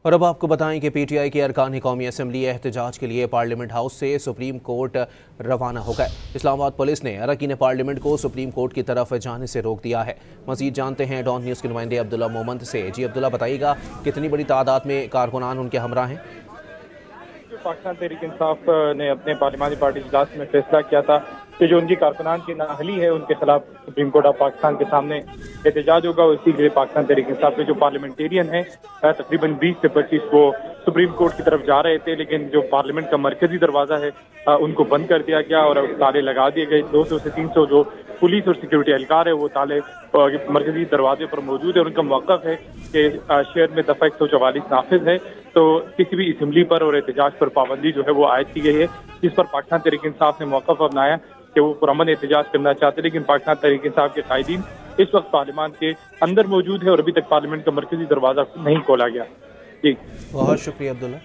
اور اب आपको बताएं कि PTI के अरकान कौमी असम्बली एहतजाज के लिए पार्लियामेंट हाउस से सुप्रीम कोर्ट रवाना हो गए। इस्लामाबाद पुलिस ने अरकान पार्लियामेंट को सुप्रीम कोर्ट की तरफ जाने से रोक दिया है। मजीद जानते हैं डॉन न्यूज़ के नुमाइंदे अब्दुल्ला मोहम्मद से। जी अब्दुल्ला, बताइएगा कितनी बड़ी तादाद में कारकुनान उनके हमरा हैं? पाकिस्तान तहरीक इंसाफ ने अपने पार्लिमानी पार्टी इजलास में फैसला किया था कि जो उनकी कारकुनान की नाअहली है उनके खिलाफ सुप्रीम कोर्ट ऑफ पाकिस्तान के सामने एहतजाज होगा। इसी के लिए पाकिस्तान तहरीक इंसाफ के जो पार्लियामेंटेरियन हैं तकरीबन 20 से 25 वो सुप्रीम कोर्ट की तरफ जा रहे थे, लेकिन जो पार्लियामेंट का मरकजी दरवाजा है उनको बंद कर दिया गया और ताले लगा दिए गए। 200 से 300 जो पुलिस और सिक्योरिटी एहलकार है वो ताले मरकजी दरवाजे पर मौजूद है और उनका मौक़िफ़ है कि शहर में दफ़ा 144 नाफिज है, तो किसी भी असम्बली पर और एहतजाज पर पाबंदी जो है वो आयद की गई है, जिस पर पाकिस्तान तहरीक इंसाफ ने मौक़िफ़ अपनाया कि वो पुरअमन एहतजाज करना चाहते, लेकिन पाकिस्तान तहरीक इंसाफ के कायदीन इस वक्त पार्लियामान के अंदर मौजूद है और अभी तक पार्लियामेंट का मरकजी दरवाजा नहीं खोला गया। जी बहुत शुक्रिया अब्दुल्ला।